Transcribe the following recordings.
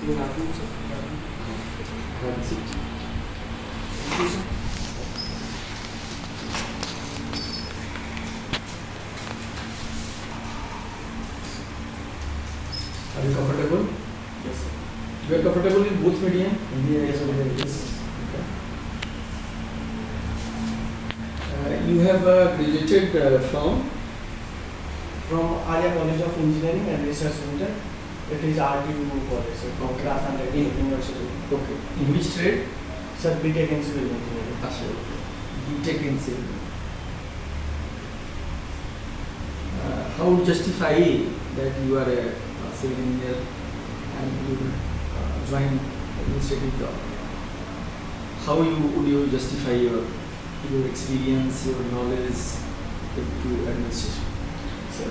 You have to, sir. Have a seat. Thank you, sir. Are you comfortable? Yes, sir. You are comfortable in both medium? India Yes, as sir. well as this. Okay. You have graduated from From Arya College of Engineering and Research Center. It is RTU college, sir, from Krasan Reddy University. okay. In which trade? Sir, BTech in Civil Engineering. BTech in civil. How would you justify that you are a civil engineer and you join administrative job? How would you justify your experience, your knowledge to administration? Sir,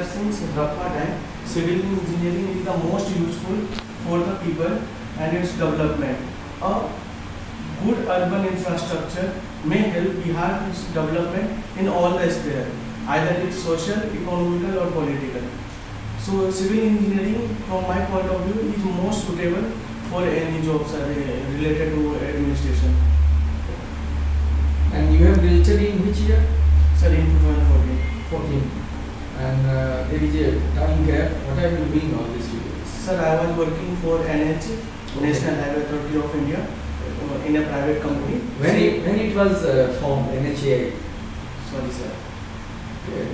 since Rafa time, civil engineering is the most useful for the people and its development. A good urban infrastructure may help Bihar's development in all the spheres, either it's social, economical or political. So civil engineering from my point of view is most suitable for any jobs related to administration. And you have graduated in which year? Sir, in 2014. 14. And there is a time gap. What are you doing all these years? Sir, I was working for NH, National Highway Authority of India, in a private company. When it was formed, NHAI, Sorry, sir.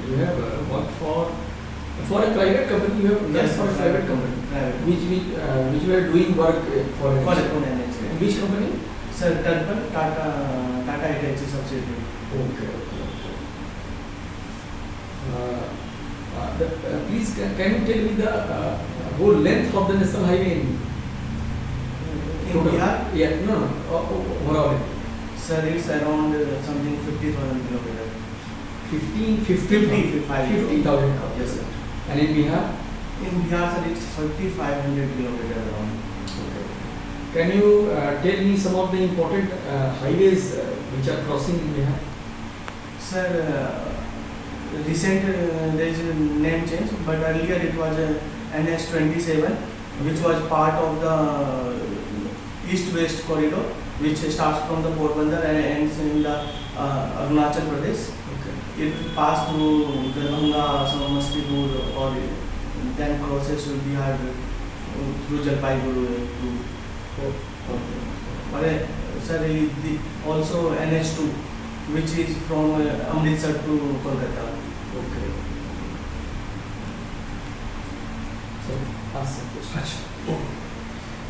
you have worked for a private company. You have done Yes, for a private company. Private. Which you are doing work for For NHAI. NH. Which company? Sir, Tarpan, Tata Hitachi subsidiary. Okay. Please, can you tell me the whole length of the national highway in In Bihar, Yeah, no, overall. sir, it's around something 50,000 kilometers. 50,000. Yes, sir. And in Bihar? In Bihar, sir, it's 3,500 kilometers around. Can you tell me some of the important highways which are crossing in Bihar? Sir, recent there is a name change, but earlier it was NH27, which was part of the east-west corridor, which starts from the Porbandar and ends in the Arunachal Pradesh. Okay. It passed through Darbhanga, Samastipur, or then crosses to Bihar through Jalpaiguri to. But sir, also NH2, which is from Amritsar to Kolkata. Okay. So, ask some questions.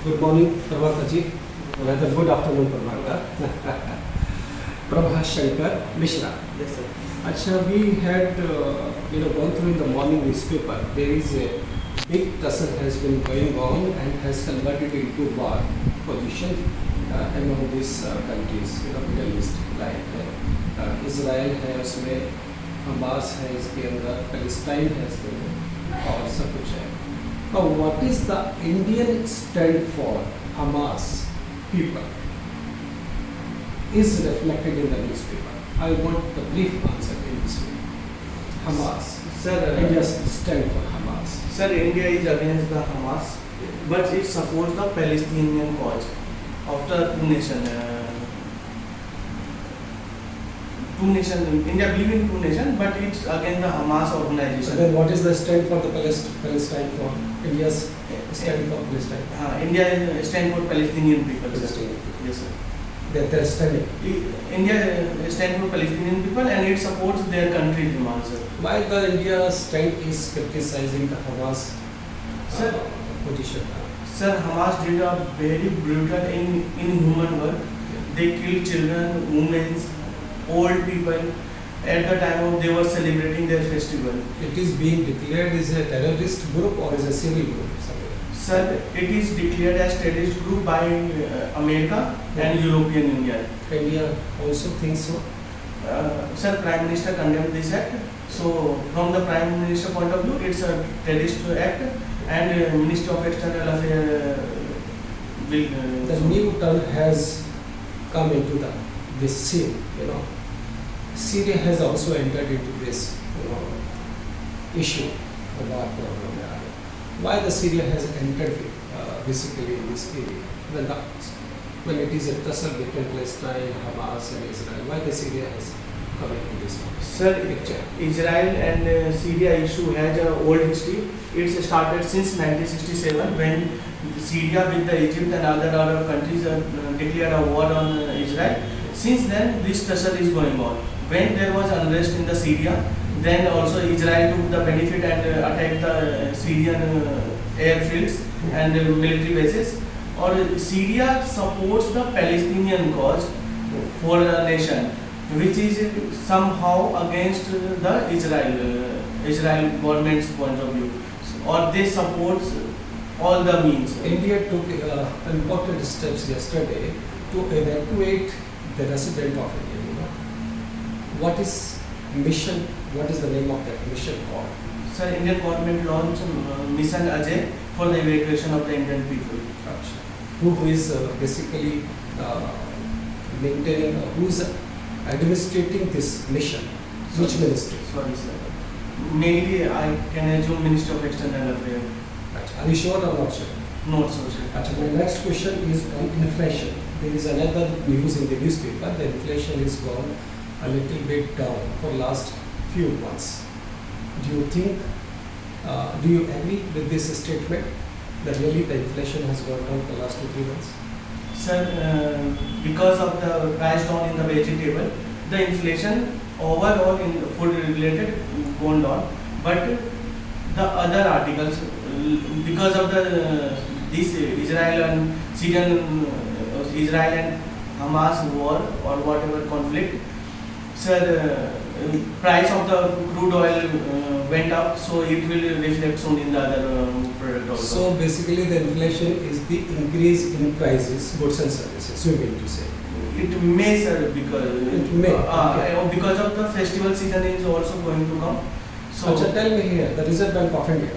Good morning, Prabhakar ji. Rather good afternoon, Prabhakar. Prabha Shankar Mishra. Yes, sir. Acha, we had gone through in the morning newspaper. There is a big tussle has been going on and has converted into war position among these countries, Middle East, like Israel है उसमें, Hamas है इसके अंदर, Palestine है इसके अंदर और सब कुछ है. Now, what is the Indian stand for Hamas people is reflected in the newspaper. I want the brief answer in this way. Hamas. Sir, India's stand for Hamas. Sir, India is against the Hamas, but it supports the Palestinian cause of the two nation. India believes in two nations, but it's against the Hamas So organization. then what is the stand for the Palestine for? India's stand for Palestine? India stands for Palestinian people. Sir. Palestinian. Yes, sir. They're standing. India stands for Palestinian people and it supports their country demands. Sir. Why the India stand is criticizing the Hamas Sir, position? Sir, Hamas did a very brutal, inhuman work. They killed children, women, old people at the time of they were celebrating their festival. It is being declared as a terrorist group or as a civil group? Sir, it is declared as terrorist group by America and European Union. India also thinks so. Sir, Prime Minister condemned this act. So, from the Prime Minister point of view, it's a terrorist act, and Ministry of External Affairs will. The new term has come into this scene, Syria has also entered into this issue, the war problem. Why the Syria has entered basically in this area? When it is a tussle between Palestine, Hamas and Israel, why the Syria has come into this Sir, picture? Israel and Syria issue has a old history. It's started since 1967 when Syria with the Egypt and other Arab countries declared a war on Israel. Since then, this tussle is going on. When there was unrest in the Syria, then also Israel took the benefit and attacked the Syrian airfields and military bases. Or Syria supports the Palestinian cause for a nation, which is somehow against the Israel government's point of view, or they support all the means. India took important steps yesterday to evacuate the resident of India. You know, what is mission? What is the name of that mission called? Sir, Indian government launched Mission Ajay for the evacuation of the Indian people. Who is basically maintaining, who is administrating this mission? Which ministry? Sorry, sir. Mainly, I can assume Minister of External Affairs. Are you sure or not sure? Not so sure. My next question is on inflation. There is another news in the newspaper. The inflation is gone a little bit down for last few months. Do you think? Do you agree with this statement that really the inflation has gone down for the last 2-3 months? Sir, because of the price down in the vegetable, the inflation overall in food related gone down. But the other articles, because of the this Israel and Syrian, Israel and Hamas war or whatever conflict, sir, price of the crude oil went up, so it will reflect soon in the other product also. So basically the inflation is the increase in prices, goods and services, you mean to say? It may, sir, because It may, okay. Because of the festival season is also going to come. So So tell me here, the Reserve Bank of India,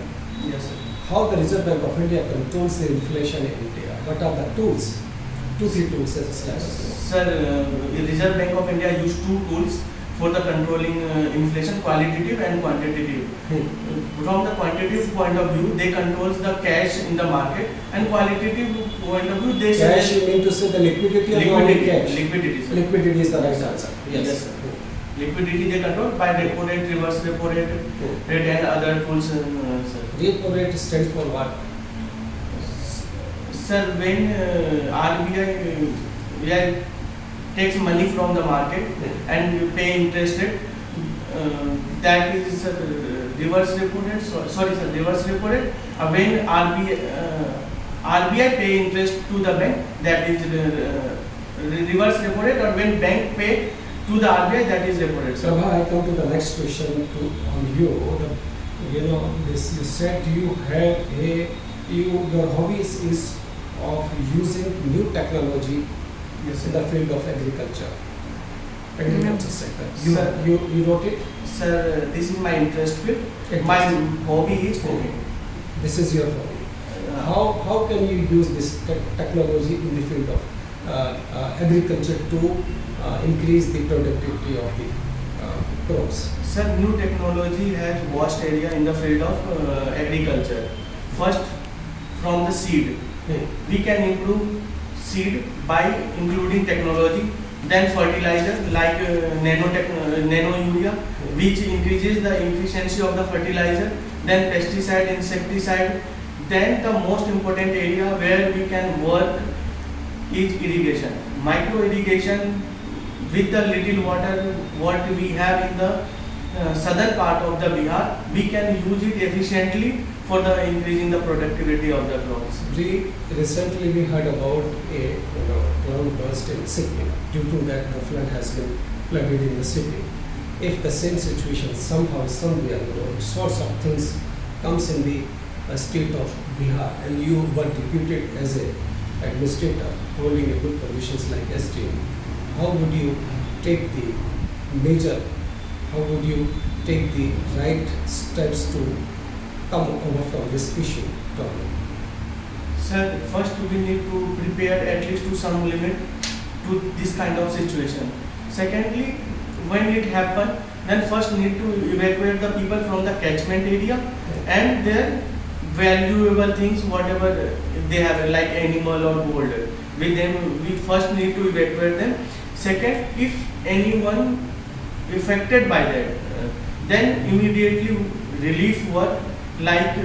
yes, sir. how the Reserve Bank of India controls the inflation in India? What are the tools? 2-3 tools as a slide. Sir, the Reserve Bank of India used two tools for the controlling inflation, qualitative and quantitative. From the quantitative point of view, they controls the cash in the market, and qualitative point of view, they Cash, you mean to say the liquidity or only cash? Liquidity, sir. Liquidity is the right answer. Yes, sir. Liquidity they control by repo rate, reverse repo rate, and other tools, sir. Repo rate stands for what? Sir, when RBI takes money from the market and pay interest rate, that is reverse repo rate. Sorry, sir, reverse repo rate. When RBI pay interest to the bank, that is reverse repo rate, or when bank pay to the RBI, that is repo rate. So now I come to the next question on you. You know, this you said you have your hobbies is of using new technology Yes, in sir. the field of agriculture sector. Sir. You wrote it. Sir, this is my interest field. Interest. My hobby is cooking. This is your hobby. How can you use this technology in the field of agriculture to increase the productivity of the crops? Sir, new technology has vast area in the field of agriculture. First, from the seed, we can improve seed by including technology. Then fertilizer like nano urea, which increases the efficiency of the fertilizer. Then pesticide, insecticide. Then the most important area where we can work is irrigation. Micro irrigation with the little water what we have in the southern part of the Bihar, we can use it efficiently for the increasing the productivity of the crops. Recently we heard about a ground burst in Sikkim. Due to that, the flood has been flooded in the city. If the same situation somehow, somewhere, sorts of things comes in the state of Bihar, and you were deputed as a administrator holding a good positions like SDM, how would you take the major? How would you take the right steps to come over from this issue problem? Sir, first we need to prepare at least to some limit to this kind of situation. Secondly, when it happen, then first need to evacuate the people from the catchment area and their valuable things, whatever they have like animal or gold. With them, we first need to evacuate them. Second, if anyone affected by that, then immediately relief work like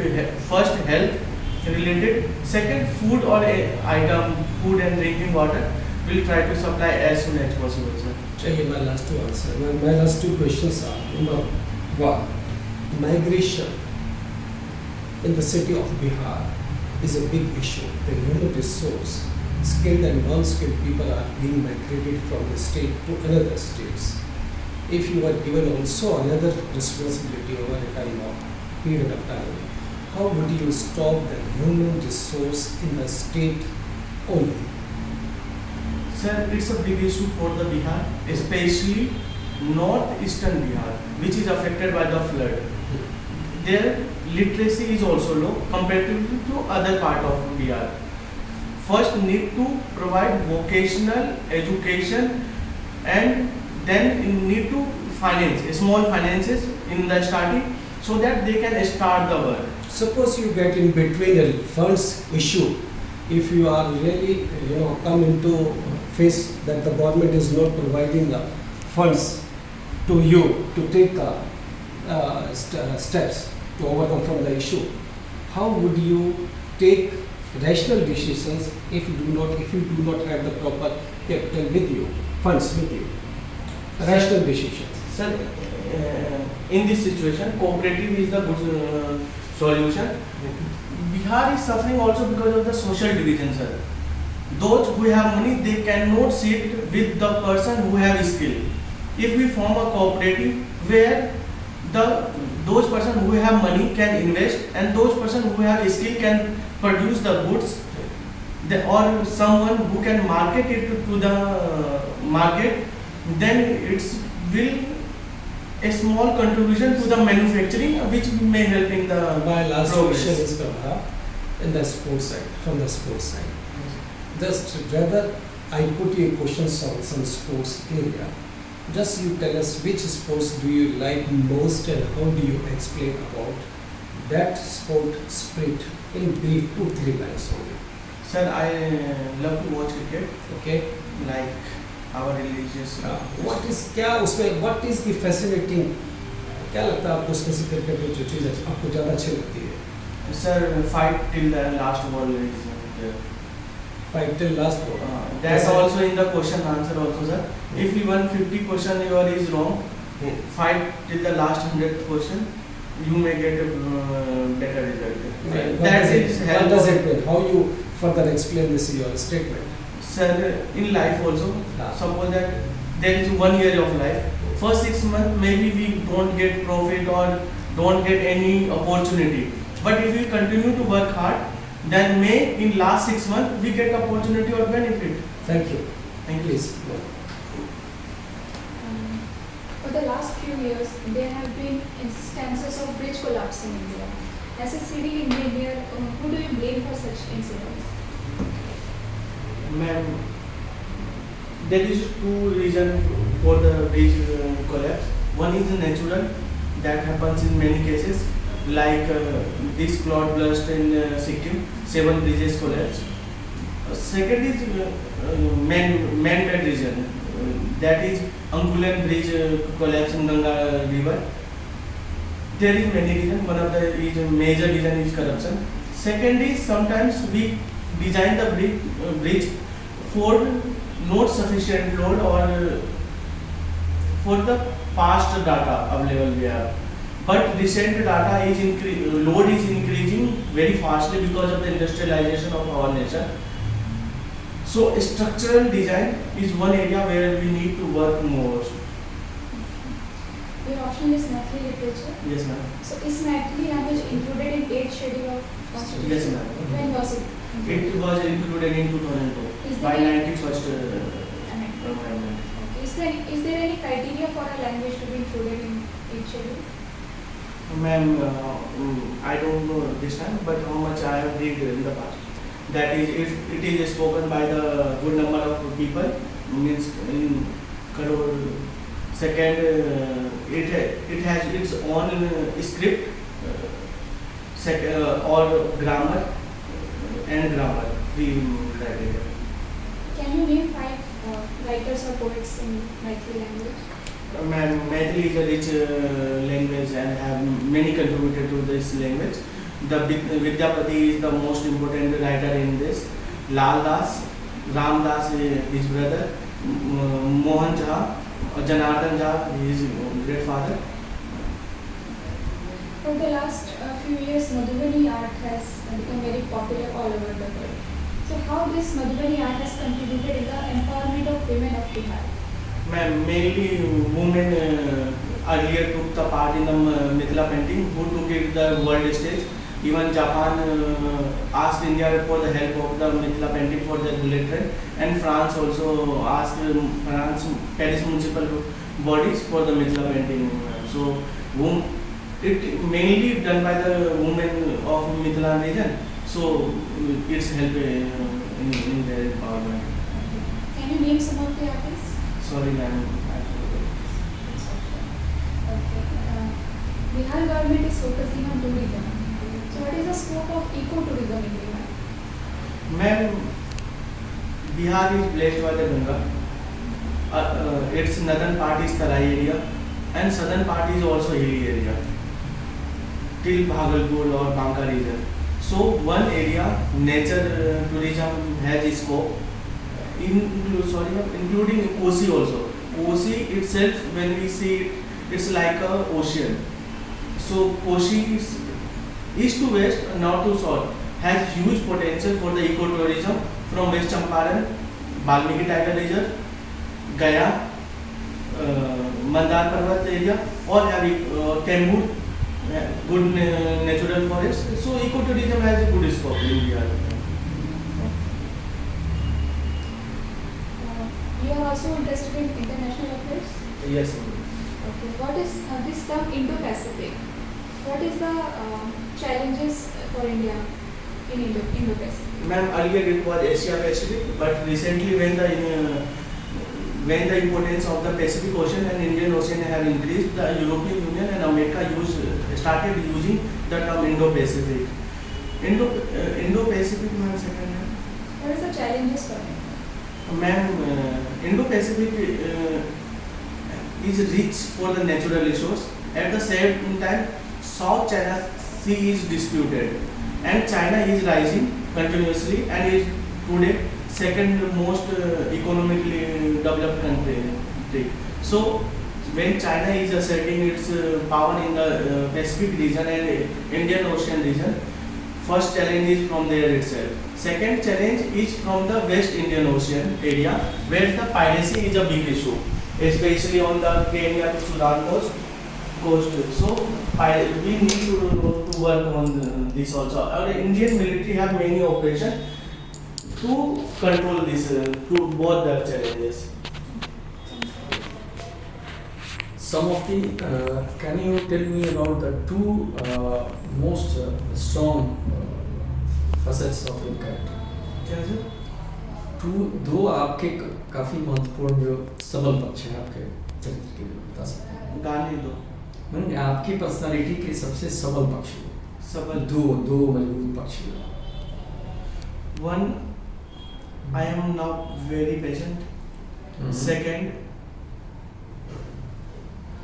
first health related, second food or item, food and drinking water, we'll try to supply as soon as possible, sir. Okay, my last two answers. My last two questions are: number one, migration in the city of Bihar is a big issue. The human resource, skilled and non-skilled people are being migrated from the state to another states. If you were given also another responsibility over a time of period of time, how would you stop the human resource in the state only? Sir, it's a big issue for the Bihar, especially northeastern Bihar, which is affected by the flood. Their literacy is also low comparatively to other part of Bihar. First, need to provide vocational education, and then need to finance small finances in the starting, so that they can start the work. Suppose you get in between a funds issue, if you are really, come into face that the government is not providing the funds to you to take the steps to overcome from the issue, how would you take rational decisions if you do not have the proper capital with you, funds with you? Rational decisions. Sir, in this situation, cooperative is the good solution. Bihar is suffering also because of the social division, sir. Those who have money, they cannot sit with the person who have skill. If we form a cooperative where those person who have money can invest, and those person who have skill can produce the goods, or someone who can market it to the market, then it will a small contribution to the manufacturing, which may help in the My last progress. question is in the sports side, from the sports side. Just rather I put you questions on some sports area. Just you tell us which sports do you like most and how do you explain about that sport spirit in brief 2-3 lines only. Sir, I love to watch cricket, Okay. like our religious. What is the fascinating? क्या लगता है आपको उसमें से cricket में जो चीज़ आपको ज़्यादा अच्छी लगती है? Sir, fight till the last ball is there. Fight till last ball. That's also in the question answer also, sir. If you won 50 question your is wrong, fight till the last 100th question, you may get a better result. That is What does it mean? How you further explain this in your statement? Sir, in life also, Ah. suppose that there is 1 year of life. First 6 months maybe we don't get profit or don't get any opportunity. But if we continue to work hard, then may in last 6 months we get opportunity or benefit. Thank you. Thank you. Please. For the last few years, there have been instances of bridge collapse in India. As a civil engineer, who do you blame for such incidents? Ma'am, there is 2 reasons for the bridge collapse. One is natural, that happens in many cases, like this cloud burst in Sikkim, 7 bridges collapse. Second is man-made reason, that is Angulan bridge collapse in Ganga river. There is many reasons. One of the major reason is corruption. Second is sometimes we design the bridge for not sufficient load or for the past data available we have. But recent data is load is increasing very fastly because of the industrialization of our nation. So structural design is one area where we need to work more. Your option is Maithili literature. Yes, ma'am. So is Maithili language included in 8th schedule of Constitution? Yes, ma'am. When was it? It was included in 2002 Is by there 91st Amendment. amendment. Okay. Is there any criteria for a language to be included in 8th schedule? Ma'am, I don't know this time, but how much I have read in the past. That is, if it is spoken by the good number of people, means in crore. Second, it has its own script, or grammar. and grammar. 3 criteria. Can you name 5 writers or poets in Maithili language? Maithili is a rich language and have many contributed to this language. The Vidyapati is the most important writer in this. Lal Das, Ram Das, his brother, Mohan Jha, Janardhan Jha, his great father. For the last few years, Madhubani art has become very popular all over the world. So how this Madhubani art has contributed in the empowerment of women of Bihar? Mainly women earlier took the part in the Mithila painting, who took it the world stage. Even Japan asked India for the help of the Mithila painting for the bullet train, and France also asked Paris municipal bodies for the Mithila painting. So it mainly done by the women of Mithila region. So it's help in their empowerment. Can you name some of the artists? Sorry, ma'am. Okay. Bihar government is focusing on tourism. So what is the scope of ecotourism in Bihar? Ma'am, Bihar is blessed by the Ganga. Its northern part is Tarai area and southern part is also hilly area till Bhagalpur or Banka region. So one area nature tourism has scope, including Kosi also. Kosi itself, when we see it, it's like a ocean. So Kosi is east to west, north to south, has huge potential for the ecotourism from West Champaran, Valmiki Tiger Reserve, Gaya, Mandar Parvat area, or Kembur, good natural forest. So ecotourism has a good scope in Bihar. You are also interested in international affairs? Yes. Okay. What is this term Indo-Pacific? What is the challenges for India in Indo-Pacific? Ma'am, earlier it was Asia Pacific, but recently when the importance of the Pacific Ocean and Indian Ocean have increased, the European Union and America started using the term Indo-Pacific. Indo-Pacific, ma'am, second hand. What is the challenges for it? Ma'am, Indo-Pacific is rich for the natural resource. At the same time, South China Sea is disputed, and China is rising continuously and is today second most economically developed country. So when China is asserting its power in the Pacific region and Indian Ocean region, first challenge is from there itself. Second challenge is from the West Indian Ocean area, where the piracy is a big issue, especially on the Kenya to Sudan coast. So we need to work on this also. Our Indian military have many operations to control this, to both the challenges. Some of the, can you tell me about the two most strong facets of your character? क्या sir? दो आपके काफी महत्वपूर्ण जो सबल पक्ष हैं आपके चरित्र के, बता सकते हैं? गाने दो. मैंने आपकी पर्सनालिटी के सबसे सबल पक्ष, सबल. दो मजबूत पक्ष. One, I am now very patient. Second,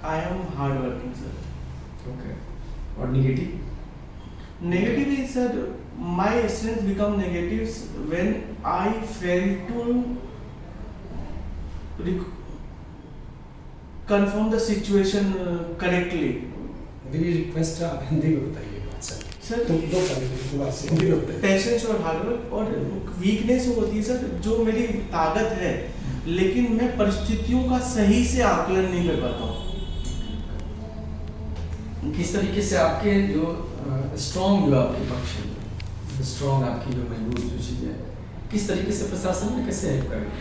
I am hardworking, sir. Okay. और negative? Negative is, sir, my strength become negatives when I fail to confirm the situation correctly. मेरी रिक्वेस्ट है आप हिंदी में बताइए बात सर. सर, तो दो बार से हिंदी में बताइए. पैशंस और हार्डवर्क और वीकनेस होती है सर, जो मेरी ताकत है लेकिन मैं परिस्थितियों का सही से आकलन नहीं कर पाता हूँ. किस तरीके से आपके जो स्ट्रॉन्ग जो आपके पक्ष है, स्ट्रॉन्ग आपकी जो मजबूत जो चीज़ है, किस तरीके से प्रशासन में कैसे हेल्प करेगी?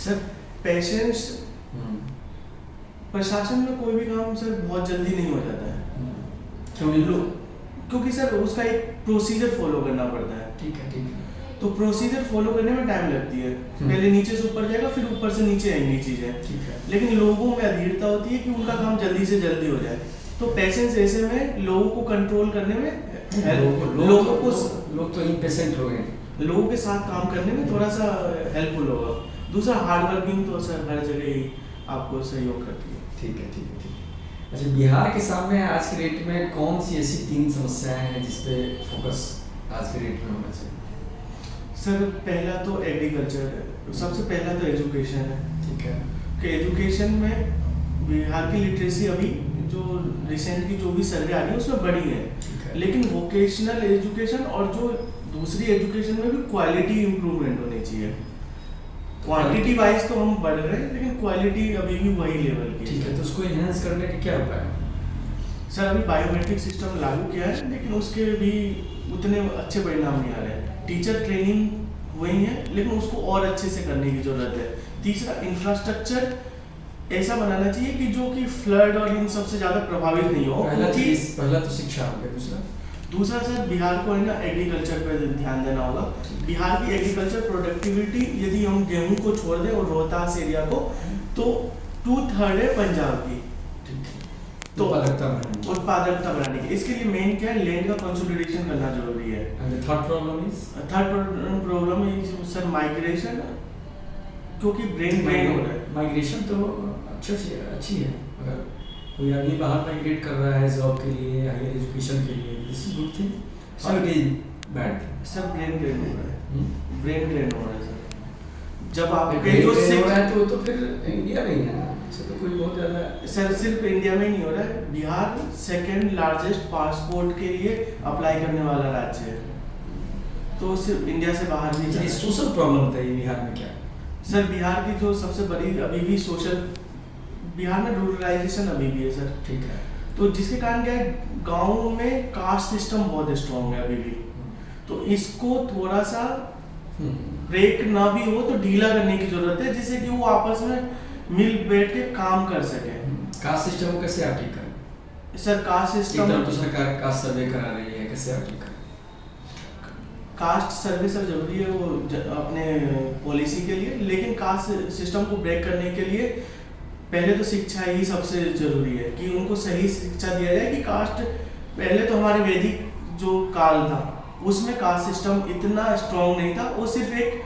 सर, पेशेंस प्रशासन में कोई भी काम सर बहुत जल्दी नहीं हो जाता है. क्योंकि सर उसका एक प्रोसीजर फॉलो करना पड़ता है. ठीक है. तो प्रोसीजर फॉलो करने में टाइम लगती है. पहले नीचे से ऊपर जाएगा, फिर ऊपर से नीचे आएंगी चीजें. ठीक है. लेकिन लोगों में अधीरता होती है कि उनका काम जल्दी से जल्दी हो जाए. तो पेशेंस ऐसे में लोगों को कंट्रोल करने में लोगों को लोग तो इम्पेशेंट हो गए। लोगों के साथ काम करने में थोड़ा सा हेल्पफुल होगा। दूसरा हार्ड वर्किंग तो सर हर जगह ही आपको सहयोग करती है। ठीक है, ठीक है, ठीक है। अच्छा, बिहार के सामने आज के डेट में कौन सी ऐसी 3 समस्याएं हैं जिस पे फोकस आज के डेट में होना चाहिए? सर पहला तो एग्रीकल्चर है, सबसे पहला तो एजुकेशन है। ठीक है। कि एजुकेशन में बिहार की लिटरेसी अभी जो रिसेंटली जो भी सर्वे आ रही है उसमें बढ़ी है, ठीक है। लेकिन वोकेशनल एजुकेशन और जो दूसरी एजुकेशन में भी क्वालिटी इंप्रूवमेंट होनी चाहिए। क्वांटिटी वाइज तो हम बढ़ रहे हैं लेकिन क्वालिटी अभी भी वही लेवल की ठीक है, तो उसको एनहांस करने के क्या उपाय हैं? सर अभी बायोमेट्रिक सिस्टम लागू किया है लेकिन उसके भी उतने अच्छे परिणाम नहीं आ रहे हैं। टीचर ट्रेनिंग हुई है लेकिन उसको और अच्छे से करने की जरूरत है। तीसरा, इंफ्रास्ट्रक्चर ऐसा बनाना चाहिए कि जो कि फ्लड और इन सबसे ज्यादा प्रभावित नहीं हो। पहला तो शिक्षा हो गया। दूसरा सर बिहार को है ना एग्रीकल्चर पर ध्यान देना होगा। बिहार की एग्रीकल्चर प्रोडक्टिविटी यदि हम गेहूं को छोड़ दें और रोहतास एरिया को तो 2/3 है पंजाब की। तो उत्पादकता बढ़ाने की इसके लिए मेन क्या है, लैंड का कंसोलिडेशन करना जरूरी है। Third problem is sir migration, क्योंकि ब्रेन ड्रेन हो रहा है। माइग्रेशन तो अच्छी है। अगर कोई आदमी बाहर माइग्रेट कर रहा है जॉब के लिए, हायर एजुकेशन के लिए, this is good thing. So it is bad thing. Sir brain drain हो रहा है, ब्रेन ड्रेन हो रहा है सर। जब आपके जो हो रहा है तो फिर इंडिया में ही है ना, इससे तो कोई बहुत ज्यादा। सर सिर्फ इंडिया में नहीं हो रहा है, बिहार सेकंड लार्जेस्ट पासपोर्ट के लिए अप्लाई करने वाला राज्य है, तो सिर्फ इंडिया से बाहर भी। ये सोशल प्रॉब्लम होता है बिहार में क्या? सर बिहार की जो सबसे बड़ी अभी भी सोशल, बिहार में रूरलाइजेशन अभी भी है सर। ठीक है। तो जिसके कारण क्या है, गाँव में कास्ट सिस्टम बहुत स्ट्रॉन्ग है अभी भी, तो इसको थोड़ा सा ब्रेक ना भी हो तो ढीला करने की जरूरत है, जिससे कि वो आपस में मिल बैठ के काम कर सके। कास्ट सिस्टम को कैसे आप ठीक करें? सर कास्ट सिस्टम तो सरकार कास्ट सर्वे करा रही है, कैसे आप ठीक करें? कास्ट सर्वे सर जरूरी है वो अपने पॉलिसी के लिए, लेकिन कास्ट सिस्टम को ब्रेक करने के लिए पहले तो शिक्षा ही सबसे जरूरी है कि उनको सही शिक्षा दिया जाए कि कास्ट, पहले तो हमारे वैदिक जो काल था उसमें कास्ट सिस्टम इतना स्ट्रॉन्ग नहीं था, वो सिर्फ एक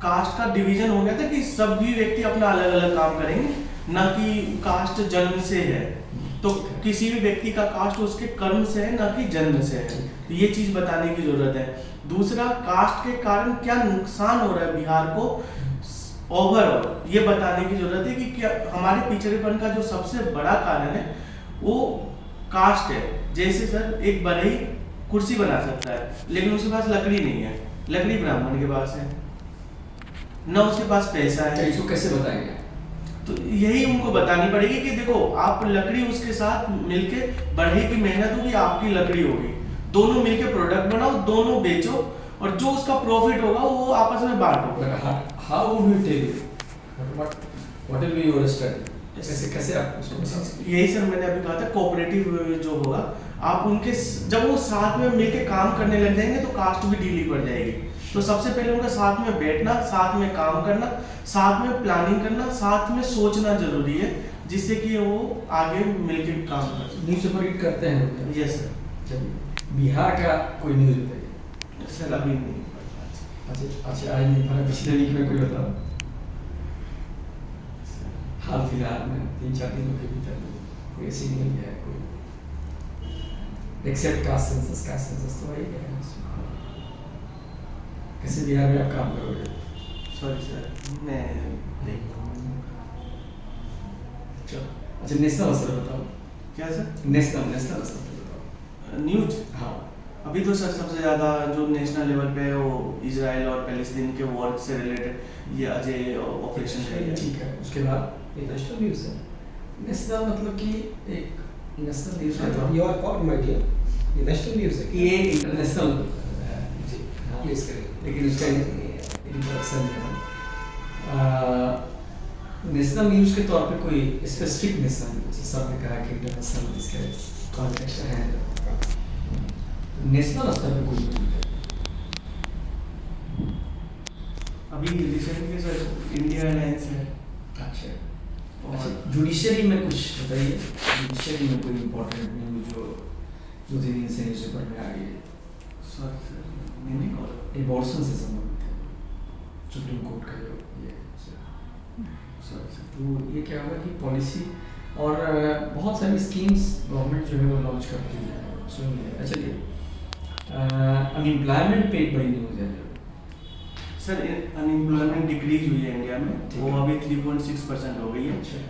कास्ट का डिवीजन हो गया था कि सभी व्यक्ति अपना अलग अलग काम करेंगे, ना कि कास्ट जन्म से है। तो किसी भी व्यक्ति का कास्ट उसके कर्म से है, ना कि जन्म से है। तो ये चीज बताने की जरूरत है। दूसरा, कास्ट के कारण क्या नुकसान हो रहा है बिहार को ओवरऑल, ये बताने की जरूरत है कि क्या हमारे पिछड़ेपन का जो सबसे बड़ा कारण है वो कास्ट है। जैसे सर एक बढ़ई कुर्सी बना सकता है लेकिन उसके पास लकड़ी नहीं है, लकड़ी ब्राह्मण के पास है, न उसके पास पैसा है। इसको कैसे बताएंगे? तो यही उनको बतानी पड़ेगी कि देखो आप लकड़ी उसके साथ मिलके, बढ़ई की मेहनत होगी, आपकी लकड़ी होगी, दोनों मिलके प्रोडक्ट बनाओ, दोनों बेचो और जो उसका प्रॉफिट होगा वो आपस में बांटो। How would you tell it? What will be your strategy? कैसे आप उसको बताओगे? यही सर मैंने अभी कहा था, कोऑपरेटिव जो होगा, आप उनके जब वो साथ में मिलके काम करने लग जाएंगे तो कास्ट भी ढीली पड़ जाएगी। तो सबसे पहले उनका साथ में बैठना, साथ में काम करना, साथ में प्लानिंग करना, साथ में सोचना जरूरी है, जिससे कि वो आगे मिलके काम कर। न्यूज़ पेपर रीड करते हैं? Yes sir. बिहार का कोई न्यूज़ बताइए। सर अभी नहीं। अच्छा आज नहीं पढ़ा, पिछले वीक में कोई बताओ। हाल फिलहाल में 3-4 दिनों के भीतर कोई ऐसी नहीं है कोई, एक्सेप्ट कास्ट सेंसस तो वही है। कैसे बिहार में आप काम करोगे? सॉरी सर मैं चलो। अच्छा नेशनल स्तर बताओ। क्या सर? नेशनल स्तर बताओ। न्यूज? हाँ अभी तो सर सबसे ज़्यादा जो नेशनल लेवल पे है वो इजराइल और पैलेस्टीन के वॉर से रिलेटेड ये अजय ऑपरेशन है। ठीक है, उसके बाद ये नेशनल न्यूज़ है। नेशनल मतलब कि एक नेशनल न्यूज़ है। You are called my dear, ये नेशनल न्यूज़ है। ये इंटरनेशनल जी प्लीज करिए। लेकिन उसका इंट्रोडक्शन नेशनल न्यूज़ के तौर पे कोई स्पेसिफिक नेशनल न्यूज़, सर ने कहा कि इंटरनेशनल इसके कॉन्टेक्स्ट है, नेशनल स्तर पे कोई न्यूज़ है। अभी रिसेंटली सर इंडिया अलायंस है। अच्छा, जुडिशरी में कुछ बताइए, जुडिशरी में कोई इम्पोर्टेंट न्यूज़ जो 2-3 दिन से न्यूज़पेपर में आ रही है, सॉरी सर, मैंने कॉल एबॉर्शन से संबंधित है, सुप्रीम कोर्ट का जो ये सॉरी सर। तो ये क्या होगा कि पॉलिसी और बहुत सारी स्कीम्स गवर्नमेंट जो है वो लॉन्च करती है। सुनिए, चलिए अनएम्प्लॉयमेंट पे एक बड़ी न्यूज़ है। सर अनएम्प्लॉयमेंट डिक्रीज हुई है इंडिया में, ठीक वो है। अभी 3.6% हो गई है। अच्छा,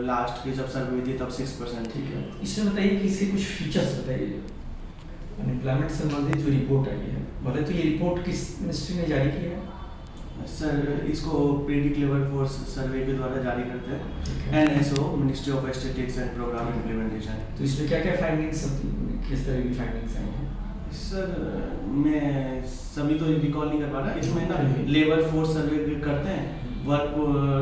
लास्ट के जब सर्वे हुई थी तब 6% ठीक है। इसमें बताइए कि इसके कुछ फीचर्स बताइए। अनएम्प्लॉयमेंट से संबंधित जो रिपोर्ट आई है, बोले तो ये रिपोर्ट किस मिनिस्ट्री ने जारी की है? सर इसको प्रेडिक्ट लेबर फोर्स सर्वे के द्वारा जारी करते हैं, ठीक है। NSO ministry of statistics and programme implementation. तो इसमें क्या क्या फाइंडिंग्स, किस तरह की फाइंडिंग्स आई हैं? सर मैं सभी तो रिकॉल नहीं कर पा रहा, इसमें ना हम्म। लेबर फोर्स सर्वे करते हैं, वर्क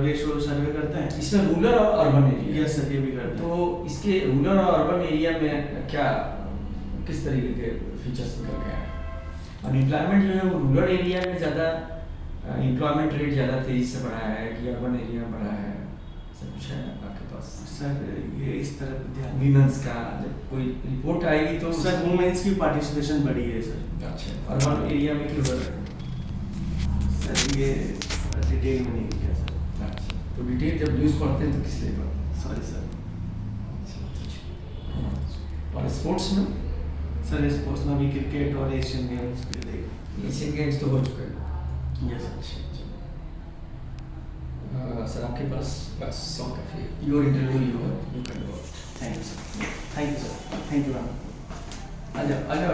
रेशियो सर्वे करते हैं। इसमें रूरल और अर्बन एरिया, यस सर, ये भी करते हैं। तो इसके रूरल और अर्बन एरिया में क्या किस तरीके के फीचर्स निकल गए हैं? अनएम्प्लॉयमेंट जो है वो रूरल एरिया में ज़्यादा, एम्प्लॉयमेंट रेट ज़्यादा तेज़ी से बढ़ा है कि अर्बन एरिया में बढ़ा है? सब कुछ है आपके पास? सर ये इस तरफ ध्यान। वीमेंस का जब कोई रिपोर्ट आएगी तो सर वुमेन्स की पार्टिसिपेशन बढ़ी है सर। अच्छा, अर्बन एरिया में क्यों बढ़ रहा है? सर ये डिटेल में नहीं किया सर, अच्छा, तो डिटेल जब न्यूज़ पढ़ते हैं तो किस लिए पढ़ते हैं? Sorry sir. और स्पोर्ट्स में? सर स्पोर्ट्स में भी क्रिकेट और एशियन गेम्स एशियन गेम्स तो हो चुके हैं। Yes sir. सर आपके पास बस काफ़ी your interview you can go. Thank you sir, thank you sir, thank you ma'am. आ जाओ